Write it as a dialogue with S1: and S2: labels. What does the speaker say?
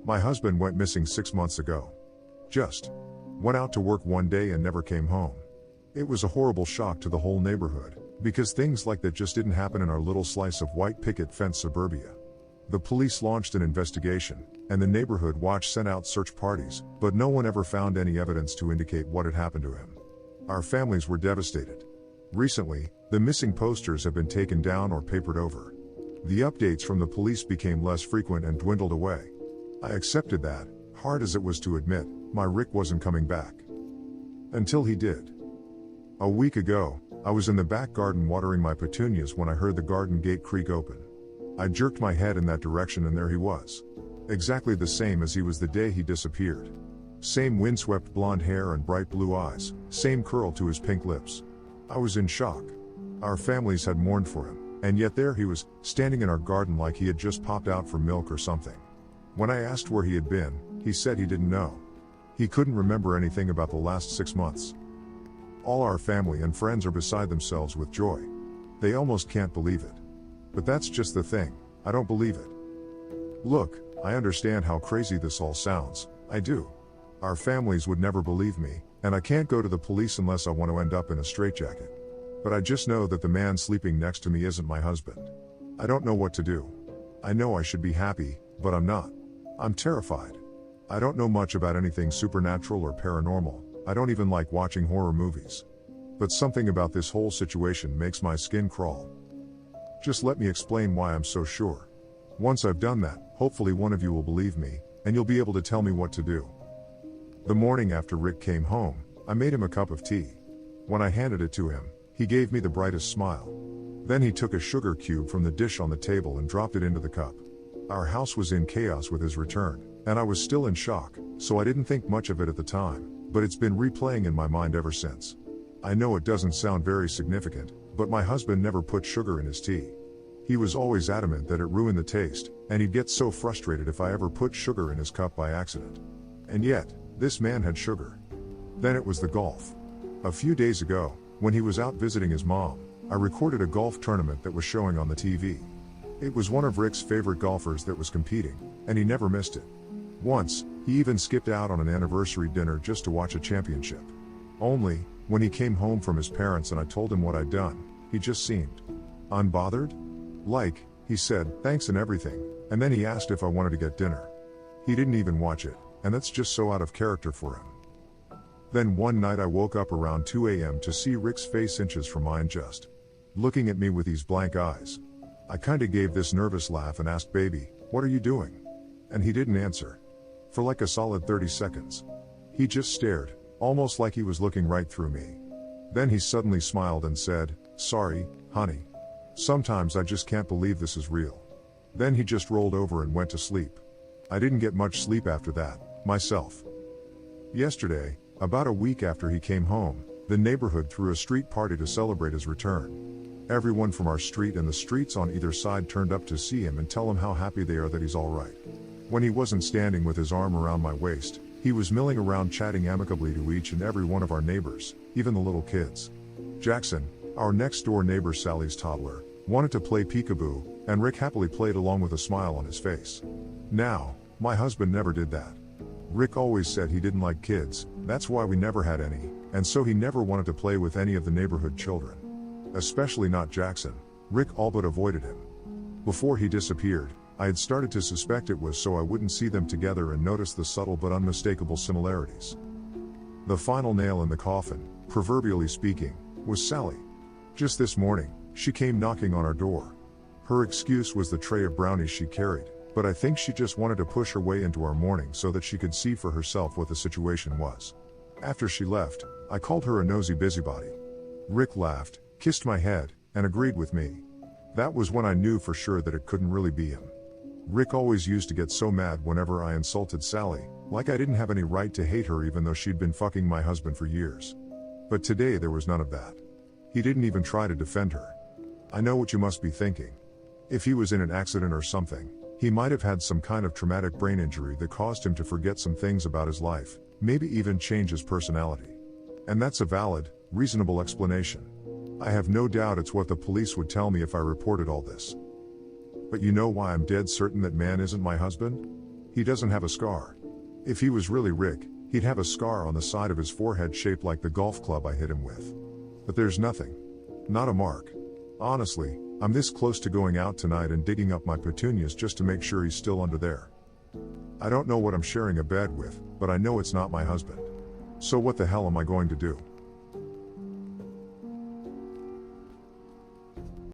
S1: My husband went missing 6 months ago. Just went out to work one day and never came home. It was a horrible shock to the whole neighborhood, because things like that just didn't happen in our little slice of white picket fence suburbia. The police launched an investigation, and the neighborhood watch sent out search parties, but no one ever found any evidence to indicate what had happened to him. Our families were devastated. Recently, the missing posters have been taken down or papered over. The updates from the police became less frequent and dwindled away. I accepted that, hard as it was to admit, my Rick wasn't coming back. Until he did. A week ago, I was in the back garden watering my petunias when I heard the garden gate creak open. I jerked my head in that direction and there he was. Exactly the same as he was the day he disappeared. Same windswept blonde hair and bright blue eyes, same curl to his pink lips. I was in shock. Our families had mourned for him, and yet there he was, standing in our garden like he had just popped out for milk or something. When I asked where he had been, he said he didn't know. He couldn't remember anything about the last 6 months. All our family and friends are beside themselves with joy. They almost can't believe it. But that's just the thing, I don't believe it. Look, I understand how crazy this all sounds, I do. Our families would never believe me, and I can't go to the police unless I want to end up in a straitjacket. But I just know that the man sleeping next to me isn't my husband. I don't know what to do. I know I should be happy, but I'm not. I'm terrified. I don't know much about anything supernatural or paranormal. I don't even like watching horror movies. But something about this whole situation makes my skin crawl. Just let me explain why I'm so sure. Once I've done that, hopefully one of you will believe me, and you'll be able to tell me what to do. The morning after Rick came home, I made him a cup of tea. When I handed it to him, he gave me the brightest smile. Then he took a sugar cube from the dish on the table and dropped it into the cup. Our house was in chaos with his return, and I was still in shock, so I didn't think much of it at the time, but it's been replaying in my mind ever since. I know it doesn't sound very significant, but my husband never put sugar in his tea. He was always adamant that it ruined the taste, and he'd get so frustrated if I ever put sugar in his cup by accident. And yet, this man had sugar. Then it was the golf. A few days ago, when he was out visiting his mom, I recorded a golf tournament that was showing on the TV. It was one of Rick's favorite golfers that was competing, and he never missed it. Once, he even skipped out on an anniversary dinner just to watch a championship. Only, when he came home from his parents and I told him what I'd done, he just seemed unbothered. Like, he said, thanks and everything, and then he asked if I wanted to get dinner. He didn't even watch it, and that's just so out of character for him. Then one night I woke up around 2 a.m. to see Rick's face inches from mine just looking at me with these blank eyes. I kinda gave this nervous laugh and asked, baby, what are you doing? And he didn't answer. For like a solid 30 seconds. He just stared, almost like he was looking right through me. Then he suddenly smiled and said, sorry, honey. Sometimes I just can't believe this is real. Then he just rolled over and went to sleep. I didn't get much sleep after that, myself. Yesterday, about a week after he came home, the neighborhood threw a street party to celebrate his return. Everyone from our street and the streets on either side turned up to see him and tell him how happy they are that he's all right. When he wasn't standing with his arm around my waist, he was milling around chatting amicably to each and every one of our neighbors, even the little kids. Jackson, our next door neighbor Sally's toddler, wanted to play peekaboo, and Rick happily played along with a smile on his face. Now, my husband never did that. Rick always said he didn't like kids, that's why we never had any, and so he never wanted to play with any of the neighborhood children. Especially not Jackson. Rick all but avoided him. Before he disappeared, I had started to suspect it was so I wouldn't see them together and notice the subtle but unmistakable similarities. The final nail in the coffin, proverbially speaking, was Sally. Just this morning, she came knocking on our door. Her excuse was the tray of brownies she carried, but I think she just wanted to push her way into our morning so that she could see for herself what the situation was. After she left, I called her a nosy busybody. Rick laughed, kissed my head, and agreed with me. That was when I knew for sure that it couldn't really be him. Rick always used to get so mad whenever I insulted Sally, like I didn't have any right to hate her even though she'd been fucking my husband for years. But today there was none of that. He didn't even try to defend her. I know what you must be thinking. If he was in an accident or something, he might have had some kind of traumatic brain injury that caused him to forget some things about his life, maybe even change his personality. And that's a valid, reasonable explanation. I have no doubt it's what the police would tell me if I reported all this. But you know why I'm dead certain that man isn't my husband? He doesn't have a scar. If he was really Rick, he'd have a scar on the side of his forehead shaped like the golf club I hit him with. But there's nothing. Not a mark. Honestly, I'm this close to going out tonight and digging up my petunias just to make sure he's still under there. I don't know what I'm sharing a bed with, but I know it's not my husband. So what the hell am I going to do?